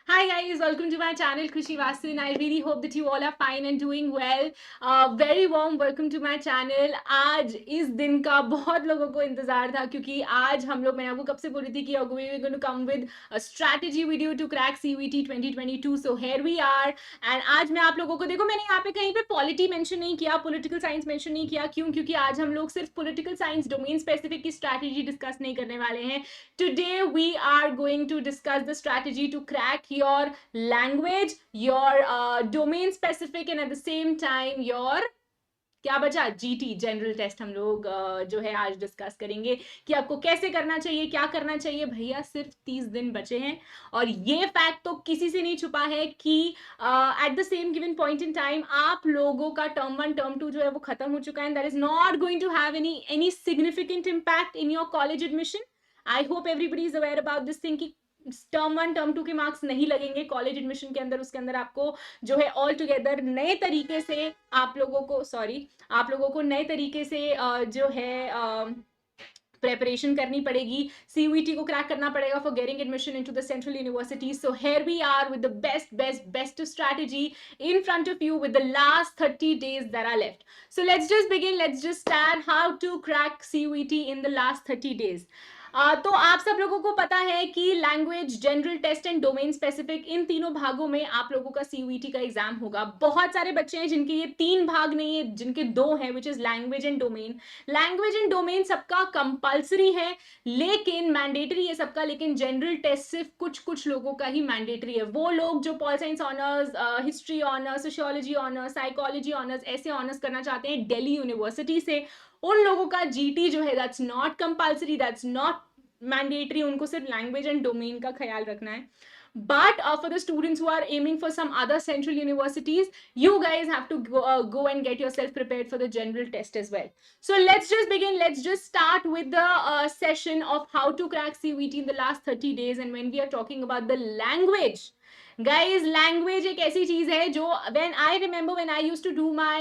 Hi guys, welcome to my channel Khushi Vasu and I really hope that you all are fine and doing well. Very warm welcome to my channel. आज इस दिन का बहुत लोगों को इंतजार था क्योंकि आज हम लोग, मैंने आपको कब से बोली थी कि we are going to come with a strategy video to crack CUET 2022. So here we are and आज मैं आप लोगों को, देखो मैंने यहाँ पे कहीं पे पॉलिटी मेंशन नहीं किया, पॉलिटिकल साइंस मेंशन नहीं किया, क्यों? क्योंकि आज हम लोग सिर्फ पॉलिटिकल साइंस डोमेन स्पेसिफिक की स्ट्रैटेजी डिस्कस नहीं करने वाले हैं. Today we are going to discuss the strategy to crack your language, your domain specific and at the same time your क्या बचा जीटी जनरल टेस्ट. हम लोग जो है आज डिस्कस करेंगे कि आपको कैसे करना चाहिए, क्या करना चाहिए. भैया सिर्फ 30 दिन बचे हैं और ये फैक्ट तो किसी से नहीं छुपा है कि at the same given point in time आप लोगों का टर्म 1 टर्म 2 जो है वो खत्म हो चुका है and that is not going to have any significant impact in your college admission. I hope everybody is aware about this thing कि टर्म 1 टर्म 2 के मार्क्स नहीं लगेंगे कॉलेज एडमिशन के अंदर. उसके अंदर आपको जो है ऑल टुगेदर नए तरीके से आप लोगों को नए तरीके से जो है प्रेपरेशन करनी पड़ेगी. सीयूईटी को क्रैक करना पड़ेगा for getting admission into the central university. So here we are with the best strategy in front of you with the last 30 days that are left. So let's just begin. Let's just start how to crack CUET in the last 30 days. तो आप सब लोगों को पता है कि language, general test and domain specific, इन तीनों भागों में आप लोगों का सीयूईटी का एग्जाम होगा. बहुत सारे बच्चे हैं जिनके ये 3 भाग नहीं है, जिनके 2 हैं, which is language and domain. Language and domain सबका कंपल्सरी है लेकिन मैंडेटरी है सबका, लेकिन जनरल टेस्ट सिर्फ कुछ लोगों का ही मैंडेटरी है. वो लोग जो pol science honours, history honours, sociology honours, psychology honours, ऐसे ऑनर्स करना चाहते हैं दिल्ली यूनिवर्सिटी से, उन लोगों का जीटी जो है that's not compulsory, that's not mandatory. उनको सिर्फ लैंग्वेज एंड डोमेन का ख्याल रखना है. But for the students who are aiming for some other central universities, you guys have to go and get yourself prepared for the general test as well. So let's just begin. Let's just start with the session of how to crack CUET in the last 30 days. And when we are talking about the language, guys, language एक ऐसी चीज है जो when I remember when I used to do my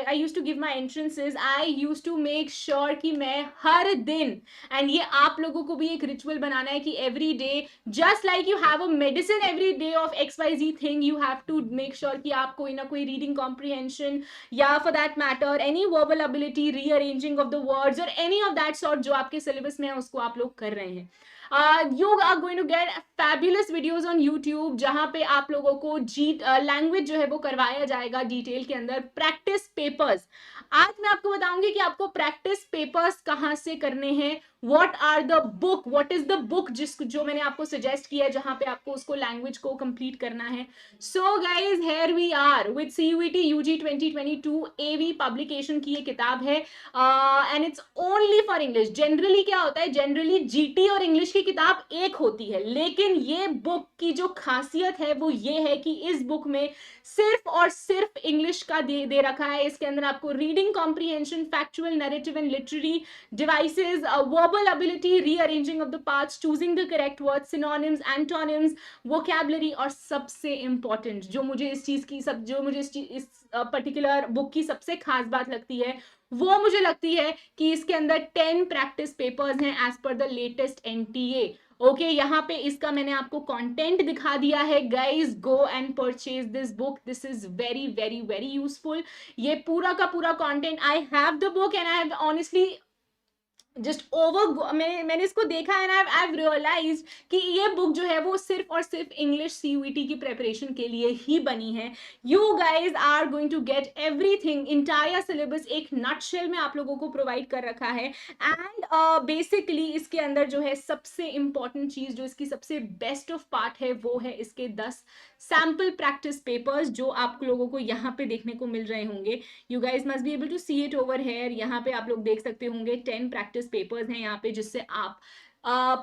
I used to give my entrances, I used to make sure कि मैं हर दिन, and ये आप लोगों को भी एक रिचुअल बनाना है कि every day, just like you have a medicine every day of XYZ thing, you have to make sure कि आप कोई ना कोई reading comprehension या for that matter any verbal ability, rearranging of the words or any of that sort जो आपके syllabus में है उसको आप लोग कर रहे हैं. You are going to get fabulous videos on YouTube जहां पे आप लोगों को लैंग्वेज जो है वो करवाया जाएगा डिटेल के अंदर. प्रैक्टिस पेपर्स, आज मैं आपको बताऊंगी कि आपको प्रैक्टिस पेपर्स कहां से करने हैं. What are the book? What is the book जो मैंने आपको सजेस्ट किया जहां पे आपको उसको लैंग्वेज को कंप्लीट करना है. So guys, here we are with CUET UG 2022 AV publication की ये किताब है and it's only for English. Generally क्या होता है, जनरली जीटी और इंग्लिश की किताब एक होती है, लेकिन ये बुक की जो खासियत है वो ये है कि इस बुक में सिर्फ और सिर्फ इंग्लिश का दे रखा है. इसके अंदर आपको reading comprehension, factual, narrative and literary devices, verbal ability, rearranging of the parts, choosing the correct words, synonyms, antonyms, vocabulary, और सबसे important जो मुझे इस पर्टिकुलर बुक की सबसे खास बात लगती है वो मुझे लगती है कि इसके अंदर 10 प्रैक्टिस पेपर्स हैं as per the latest NTA. Okay यहाँ पे इसका मैंने आपको कंटेंट दिखा दिया है. Guys go and purchase this book. This is very very very useful. ये पूरा का पूरा content, I have the book and I have honestly just मैंने इसको देखा है ना, आई हैव रियलाइज्ड कि ये बुक जो है वो सिर्फ और सिर्फ इंग्लिश सीयूईटी की प्रेपरेशन के लिए ही बनी है. You guys are going to get everything, entire syllabus एक नटशेल में आप लोगों को प्रोवाइड कर रखा है. एंड बेसिकली इसके अंदर जो है सबसे इंपॉर्टेंट चीज, जो इसकी सबसे बेस्ट ऑफ पार्ट है, वो है इसके 10 सैम्पल प्रैक्टिस पेपर्स जो आप लोगों को यहाँ पे देखने को मिल रहे होंगे. You guys must be able to see it over here. यहाँ पे आप लोग देख सकते होंगे 10 प्रैक्टिस पेपर्स हैं यहाँ पे, जिससे आप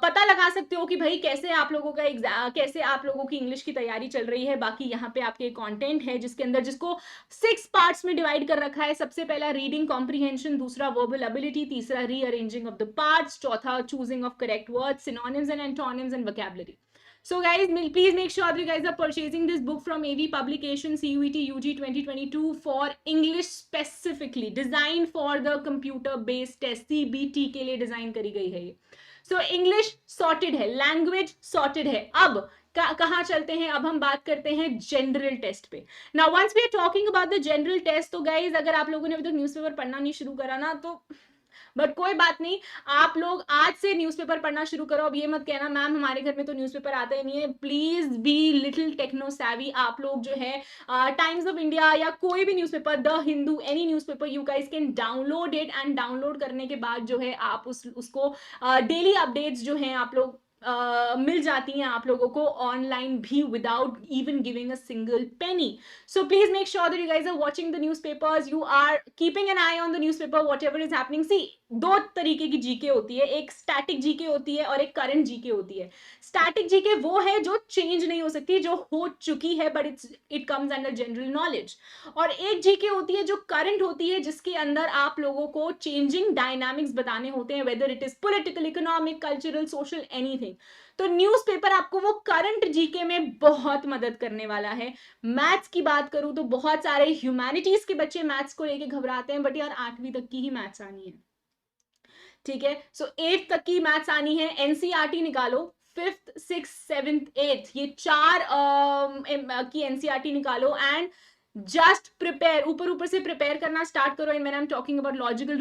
पता लगा सकते हो कि भाई कैसे आप लोगों की इंग्लिश की तैयारी चल रही है. बाकी यहाँ पे आपके कंटेंट है जिसके अंदर, जिसको 6 पार्ट्स में डिवाइड कर रखा है. सबसे पहला रीडिंग कॉम्प्रिहेंशन, दूसरा वर्बल एबिलिटी, तीसरा रीअरेंजिंग ऑफ द पार्ट्स, चौथा choosing of correct words, synonyms and antonyms and vocabulary. So guys, please make sure that you guys are purchasing this book from AV Publication CUET UG 2022 for English specifically, designed for the computer based test. CBT के लिए design करी गई है ये. So English sorted है, language sorted है. अब कहाँ चलते हैं, अब हम बात करते हैं जनरल टेस्ट पे। Now once we are talking about the general test, तो गाइज अगर आप लोगों ने अभी तक न्यूज़पेपर पढ़ना नहीं शुरू करा ना, तो बट कोई बात नहीं, आप लोग आज से न्यूज़पेपर पढ़ना शुरू करो। अब ये मत कहना मैम हमारे घर में तो न्यूज़पेपर आता ही नहीं है। Please be little techno savvy. आप लोग जो है टाइम्स ऑफ इंडिया या कोई भी newspaper, the Hindu, any newspaper, you guys can download it, and download करने के बाद जो है आप उसको डेली अपडेट्स जो है आप लोग मिल जाती हैं आप लोगों को ऑनलाइन भी, without even giving a single penny. So please make sure that you guys are watching the newspapers, you are keeping an eye on the newspaper, whatever is happening. See, दो तरीके की जीके होती है, एक static GK होती है और एक करंट जीके होती है. स्टैटिक जीके वो है जो चेंज नहीं हो सकती, जो हो चुकी है, but it comes under general knowledge. और एक जीके होती है जो करंट होती है, जिसके अंदर आप लोगों को चेंजिंग डायनामिक्स बताने होते हैं, whether it is political, economic, cultural, social, anything. तो न्यूज़पेपर आपको वो करंट जीके में बहुत मदद करने वाला है. मैथ्स की बात करूं तो बहुत सारे ह्यूमैनिटीज के बच्चे मैथ्स को लेके घबराते हैं, बट यार 8वीं तक की ही मैथ्स आनी है, ठीक है. सो 8th तक की मैथ्स आनी है. एनसीईआरटी निकालो, 5th 6th 7th 8th, ये 4 की एनसीईआरटी निकालो एंड जस्ट प्रिपेयर, ऊपर ऊपर से प्रिपेयर करना स्टार्ट करो. And when I am talking about logical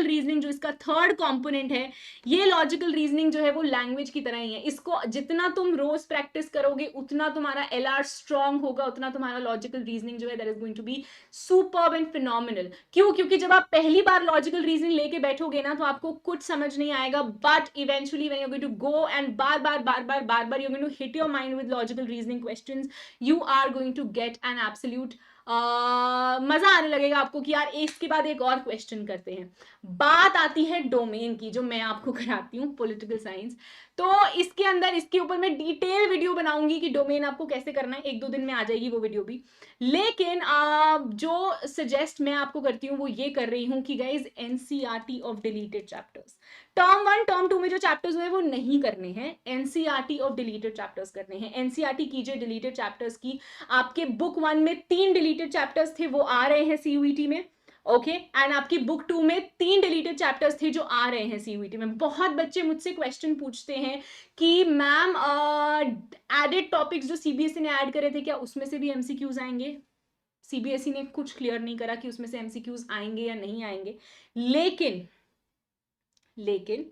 reasoning जो इसका थर्ड कंपोनेंट है, ये लॉजिकल रीजनिंग जो है वो लैंग्वेज की तरह ही है. इसको जितना तुम रोज प्रैक्टिस करोगे उतना तुम्हारा एलआर स्ट्रांग होगा, उतना तुम्हारा लॉजिकल रीजनिंग जो है that is going to be superb and phenomenal. क्यों? क्योंकि जब आप पहली बार लॉजिकल रीजनिंग लेके बैठोगे ना, तो आपको कुछ समझ नहीं आएगा, but eventually when you are going to go and बार बार you are going to hit your mind with logical reasoning questions, you are going to get an absolute मजा आने लगेगा आपको कि यार इसके बाद एक और क्वेश्चन करते हैं. बात आती है डोमेन की, जो मैं आपको कराती हूँ, पॉलिटिकल साइंस. तो इसके अंदर, इसके ऊपर मैं डिटेल वीडियो बनाऊंगी कि डोमेन आपको कैसे करना है. 1-2 दिन में आ जाएगी वो वीडियो भी. लेकिन जो सजेस्ट मैं आपको करती हूँ वो ये कर रही हूँ कि guys NCERT of deleted chapters, term 1 term 2 में जो चैप्टर्स हुए वो नहीं करने हैं, एनसीईआरटी ऑफ डिलीटेड चैप्टर्स करने हैं. एनसीईआरटी कीजिए डिलीटेड चैप्टर्स की. आपके बुक 1 में 3 डिलीटेड चैप्टर्स थे, वो आ रहे हैं सीयूईटी में, ओके. एंड आपकी बुक 2 में 3 डिलीटेड चैप्टर्स थे जो आ रहे हैं सीयूईटी में. बहुत बच्चे मुझसे क्वेश्चन पूछते हैं कि मैम एडेड टॉपिक्स जो सीबीएसई ने ऐड करे थे, क्या उसमें से भी एमसीक्यूज आएंगे? सीबीएसई ने कुछ क्लियर नहीं करा कि उसमें से एमसीक्यूज आएंगे या नहीं आएंगे. लेकिन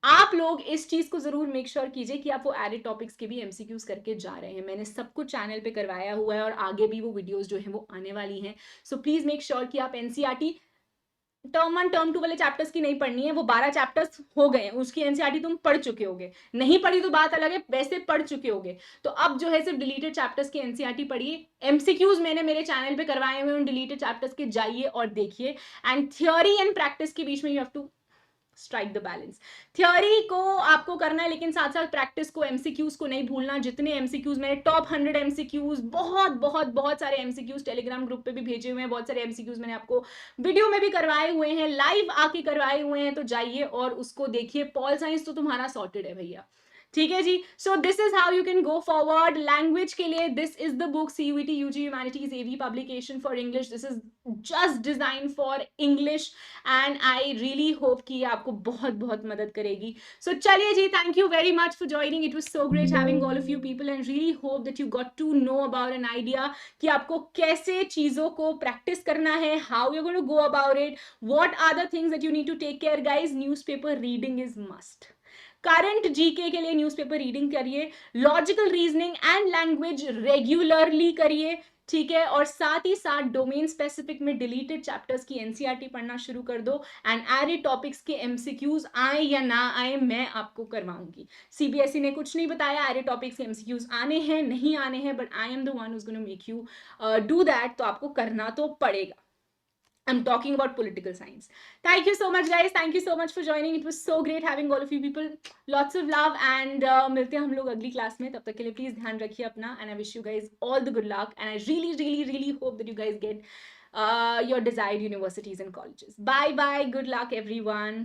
आप लोग इस चीज को जरूर मेक श्योर कीजिए कि आप वो एडेड टॉपिक्स के भी एमसीक्यूज करके जा रहे हैं. मैंने सब कुछ चैनल पे करवाया हुआ है और आगे भी वो वीडियोस जो हैं वो आने वाली हैं. सो प्लीज मेक श्योर कि आप एनसीईआरटी टर्म 1 टर्म 2 वाले चैप्टर्स की नहीं पढ़नी है. वो 12 चैप्टर्स हो गए, उसकी एनसीईआरटी तुम पढ़ चुके होगे. नहीं पढ़ी तो बात अलग है, वैसे पढ़ चुके होगे. तो अब जो है सिर्फ डिलीटेड चैप्टर्स की एनसीईआरटी पढ़िए. एमसीक्यूज मैंने मेरे चैनल पे करवाए हुए, उन डिलीटेड चैप्टर्स के जाइए और देखिए. एंड थियोरी एंड प्रैक्टिस के बीच में you have to strike the balance. Theory को आपको करना है, लेकिन साथ साथ प्रैक्टिस को, एमसीक्यूज को नहीं भूलना. जितने एमसीक्यूज मैंने टॉप 100 एमसीक्यूज, बहुत सारे एमसीक्यूज टेलीग्राम ग्रुप पे भी भेजे हुए हैं. बहुत सारे एमसीक्यूज मैंने आपको वीडियो में भी करवाए हुए हैं, लाइव आके करवाए हुए हैं. तो जाइए और उसको देखिए. पॉल साइंस तो तुम्हारा सॉर्टेड है भैया, ठीक है जी. So this is how you can go forward. Language के लिए this is the book, CUET UG humanities AV publication for English. This is just design for English and I really hope कि आपको बहुत मदद करेगी. सो चलिए जी, thank you very much for joining. It was so great having all of you people and really hope that you got to know about an idea कि आपको कैसे चीजों को प्रैक्टिस करना है, how you going to go about it, what are the things that you need to take care. Guys, newspaper reading is must. Current GK के लिए newspaper reading करिए, logical reasoning and language regularly करिए, ठीक है. और साथ ही साथ डोमेन स्पेसिफिक में डिलीटेड चैप्टर्स की एनसीईआरटी पढ़ना शुरू कर दो. एंड एडेड टॉपिक्स के एमसीक्यूज आए या ना आए, मैं आपको करवाऊंगी. सीबीएसई ने कुछ नहीं बताया, एडेड टॉपिक्स के एमसीक्यूज आने हैं नहीं आने हैं, but I am the one who is going to make you do that. तो आपको करना तो पड़ेगा. I'm talking about political science. Thank you so much, guys. Thank you so much for joining. It was so great having all of you people. Lots of love and मिलते हैं हम लोग अगली क्लास में. तब तक के लिए प्लीज ध्यान रखिए अपना. And I wish you guys all the good luck. And I really hope that you guys get your desired universities and colleges. Bye. Good luck, everyone.